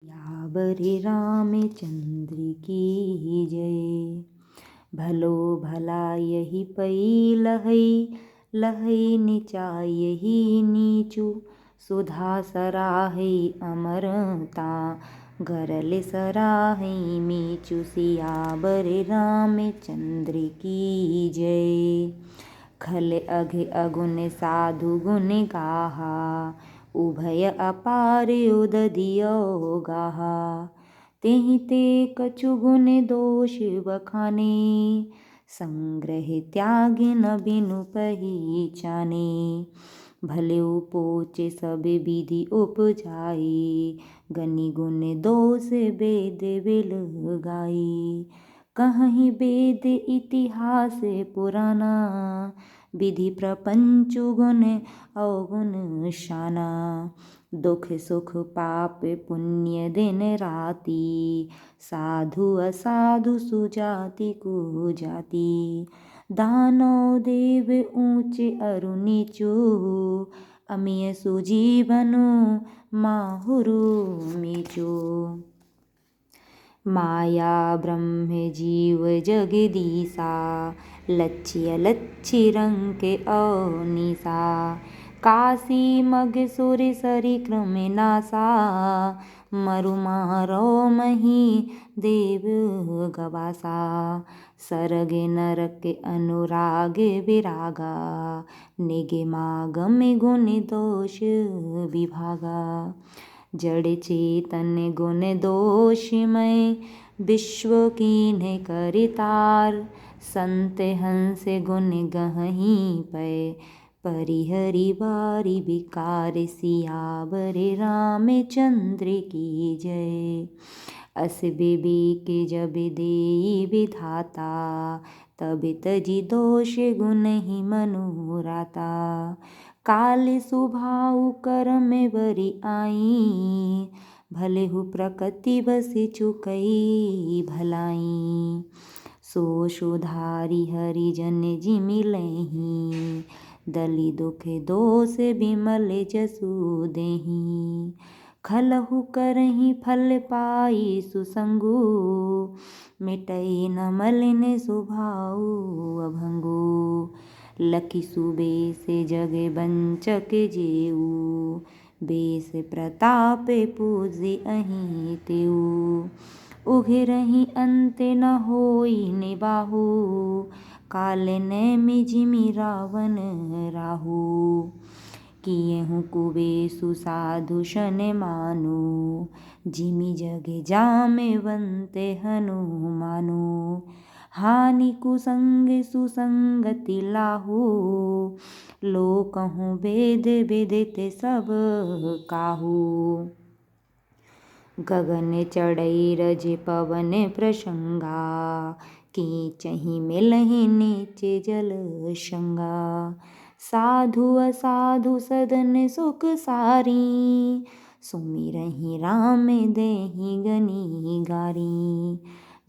यावरे रामचंद्र की जय। भलो भला यही पै लहै, लहै नीचा यही नीचू। सुधा सराहै अमरता, गरल सराहै मीचू। सियावर रामचंद्र की जय। खल अघ अगुन साधु गुण गाहा, उभय अपार उदधियो गाहा। तेहि ते कछु गुण दोष बखाने, संग्रह त्यागी न बिनु पहिचाने। भले पोचे सब विधि उपजाई, गनि गुण दोष वेद बिल गाई। कहीं वेद इतिहास पुराना, विधि प्रपंच गुण अवगुण शाना। दुख सुख पाप पुण्य दिन राति, साधु असाधु सुजाति कुजाति। दानव देव ऊंचे अरु नीचू, अमिय सुजीवनु माहुरु मीचू। माया ब्रह्म जीव जगदीसा, लक्ष्य लक्ष्य रंग अवनीसा। काशी मग सुर सरी क्रम नासा, मरु मारो मही देव गवासा। सरग नरक अनुराग विरागा, निगमागम गुण दोष विभागा। जड़ चेतन गुण दोषमय, विश्व कीन्ह करितार। संत हंस गुण गहहि पै, परिहरि बारी विकार। सियावर रामचंद्र की जय। अस विवेक जब देई विधाता, तब तजि दोष गुण ही मनोराता। काल सुभाउ कर्म बरि आई, भलेहु प्रकृति बस चुकई भलाई। सो सुधारी हरिजन जिमि लहि, दलि दुख दोष बिमल जसु देहि। खलहु करहि फल पाई सुसंगु, मिटई न मलिन स्वभाव अभंगु। लखि सुबेश जग बंचक जेऊ, बेस प्रताप पूजि अहि तेऊ। उघरहि अंत न होई निबाहु, काल नेमि जिमि रावण राहु। किएहु कुबेसु साधु शन मानु, जिमि जग जामवंत हनुमानु। हानि कुसंग सुसंगति लाहू, लोकहु वेद विदित सब काहू। गगन चढ़ई रज पवन प्रसंगा, कीचहि मिलहि नीचे जल संगा। साधु असाधु सदन सुख सारी, सुमिरहि राम देहि गनि गारी।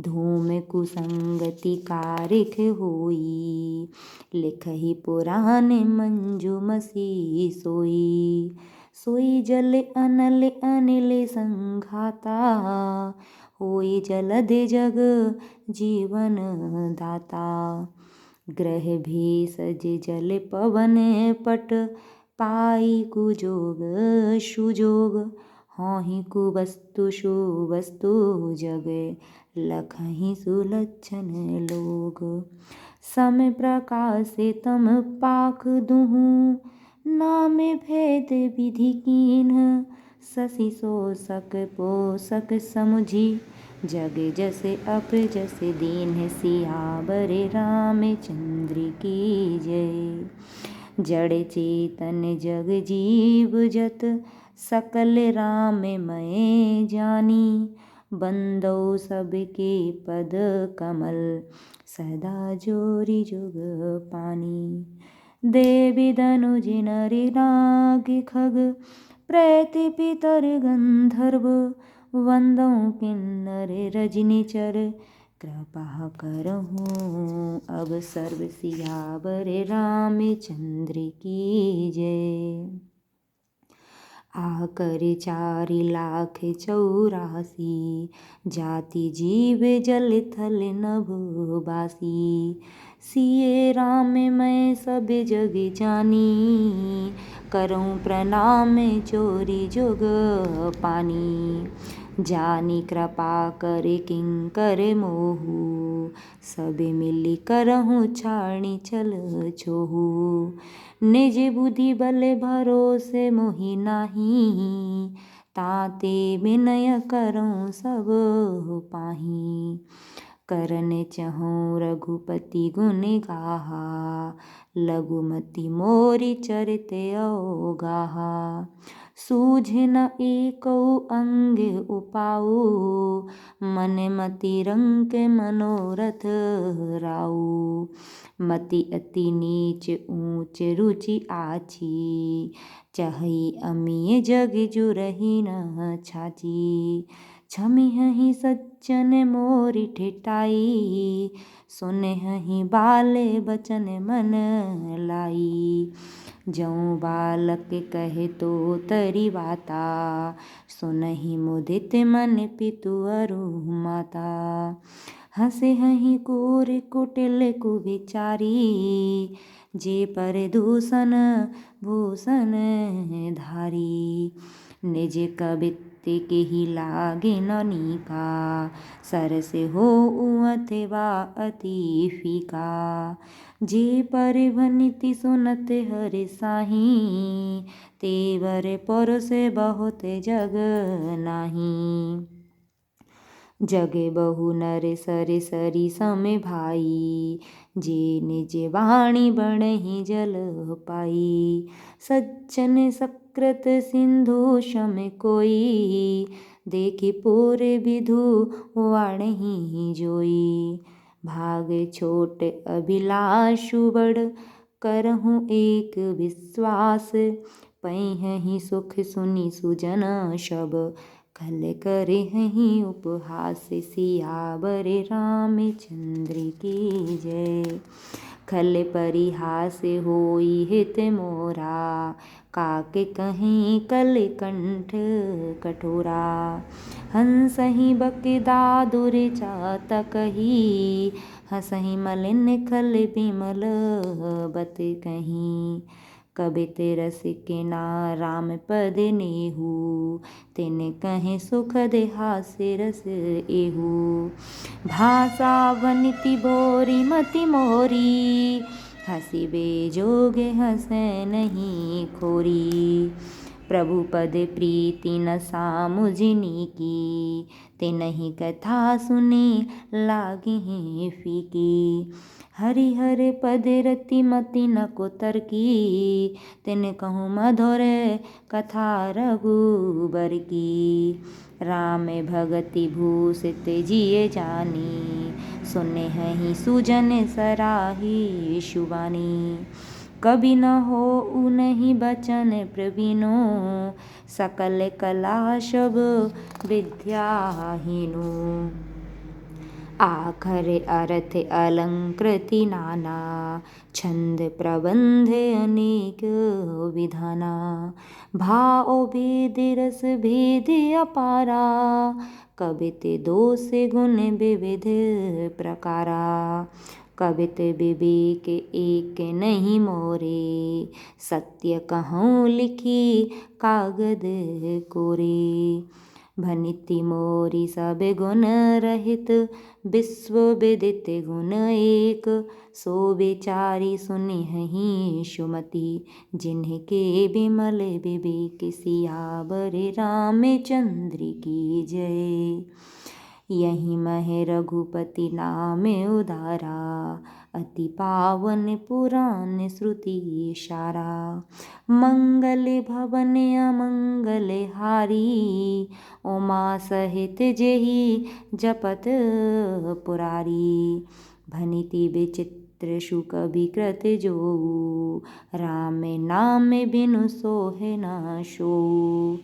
धूम कुसंगति कारिख होई, लिखहि पुराण मंजु मसी सोई। सोई जल अनल अनिल संघाता, होई जलध जग जीवन दाता। ग्रह भेषज जल पवन पट, पाई कुजोग सुजोग। हौहि कुवस्तु सुवस्तु जग, लखहि सुलक्षण लोग। सम प्रकाश तम पाख दुहु, नाम भेद विधि कीन्ह। शशि शोषक पोषक समुझी, जग जस अप जस दीन्ह। सियावर रामचंद्र की जय। जड़ चेतन जग जीव जत, सकल राममय जानी। बंदो सबके पद कमल, सदा जोरि जुग पानी। देवी दनुज नर नाग खग, प्रेत पितर गंधर्व। वंदौ किन्नर रजनिचर, कृपा करहु अब सर्व। सियावर रामचंद्र की जय। आह करे 4,84,000 जाति जीव जल थल नभ बासी। सिए राम मैं सब जग जानी, करऊँ प्रणाम चोरी जोग पानी। जानी कृपा करे किंकर मोहु, सबे मिली करहूँ छाणी चल छोहु। निज बुद्धि बल भरोसे मोहि नाही, ताते विनय करऊँ सब पाही। करन चहूँ रघुपति गुण गाहा, लघुमति मोरि चरित अवगाहा। सूझे न एको अंग उपाऊ, मन मति रंक मनोरथ राऊ। मति अति नीच ऊंच रुचि आछी, चहई अमिय जग जुरहि न छाची। छमिहहि सज्जन मोरि ठेठाई, सुनहहि बाले बचन मन लाई। जऊँ बालक कहे तो तरि बाता, सुनहि मुदित मन पितु अरु माता। हँसे हहि कोर कुटिल कुविचारी, जे पर दूषण भूषण धारी। निज कबित्त केहि लागे न नीका, सरस होउ अथवा अति फीका। जे पर भनिति सुनत हरि साही, तेवर परोसे बहुत जग नाही। जगे बहु नर सर सरी सम भाई, जे निज वाणी बड़हि जल पाई। सज्जन सकृत सिंधु सम कोई, देखि पूर विधु वाणहि जोई। भाग छोट अभिलाषु बड़, करहूँ एक विश्वास। पैहिं सुख सुनि सुजन सब, खल करहिं उपहास। सियावर रामचंद्र की जय। खल परिहास होई हित मोरा, काके कहीं कल कंठ कठोरा। हंसहि बक दादुर चातकहि, हंसहि मलिन खल बिमल बत कहीं। कबित रसिक ना राम पद नेहु, तिन कहे सुखद हास्य रस एहु। भाषा वनिति बोरी मति मोरी, हँसी बेजोग हँसै नहीं खोरी। प्रभु पद प्रीति न सामुझनी की, तिनहि कथा सुनी लागिहि फीकी। हरिहर पद रति मति न कोतर की, तिन कहूँ मधुर कथा रघुबर की। राम भगति भूषित जिय जानी, सुनहि सुजन सराही शुबानी। कबि न होउ नहीं बचन प्रवीणो, सकल कला सब विद्याहीनो। आखर अर्थ अलंकृति नाना, छंद प्रबंध अनेक विधाना। भाव भेद रस भेद अपारा, कबित दोष गुण विविध प्रकारा। कबित विवेक एक नहीं मोरे, सत्य कहूँ लिखी कागद कोरे। भनिति मोरी सब गुण रहित, विश्व विदित गुण एक। सो बेचारी सुनिहि सुमति, जिनके बिमल विवेक। सियावर रामचंद्र की जय। यही मह रघुपति नाम उदारा, अति पावन पुराण श्रुति सारा। मंगल भवन अमंगल हारी, उमा सहित जेहि जपत पुरारी। भनिति विचित्र सुख विकृत जोऊ, राम नाम बिनु सोहे न सोऊ।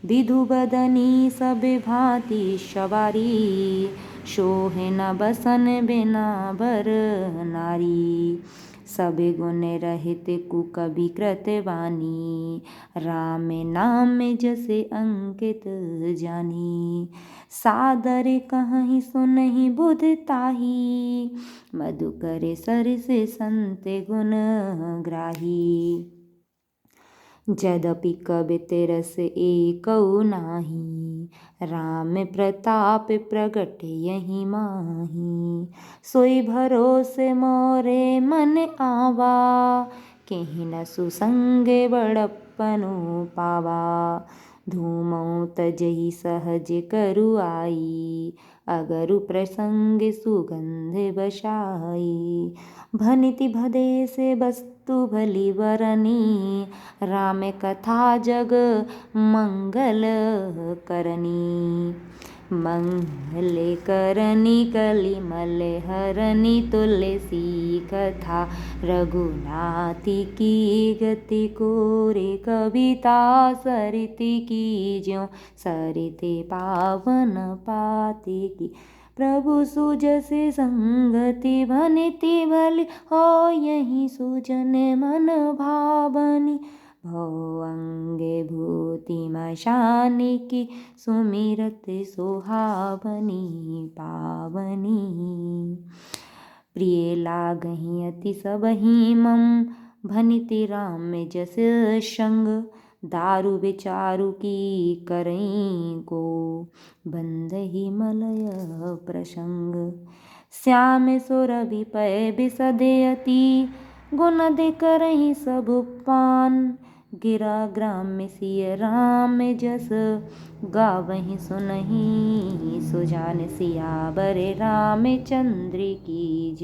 विधु बदनी सब भांति सवारी, सोहे न बसन बिना बर नारी। सबे गुण रहित कुकबि कृतवानी, राम नाम जसे अंकित जानी। सादर कहहि सुनहि बुध ताही, मधुकर सरस संत गुण ग्राही। यद्यपि कबित रस एकौ नाही, राम प्रताप प्रगट यहि माही। सोई भरोसे मोरे मन आवा, केहि न सुसंग बड़प्पनु पावा। धूमौ तजहि सहज करु आई, अगरु प्रसंग सुगंध बसाई। भनिति भदेस वस्तु भली बरनी, राम कथा जग मंगल करनी। मंगल करनी कलिमल हरनी, तुलसी कथा रघुनाथ की गति कोरे। कविता सरित की ज्यों सरित पावन पाति की, प्रभु सुजस संगति भनिति भली हो यही सुजन मन भावनी। भव अंगे भूति मशानी की, सुमिरत सुहावनी पावनी। प्रिय लागहि अति सबहि मम, भनिति राम जस संग। दारु विचारु की करई को, बंदहि मलय प्रसंग। श्याम सुरभि पै बिसदे अति, गुण दे करहि सब पान। गिरा ग्राम सिय राम जस, गावहि सुनहि सुजान। सियावर रामचंद्र की जय।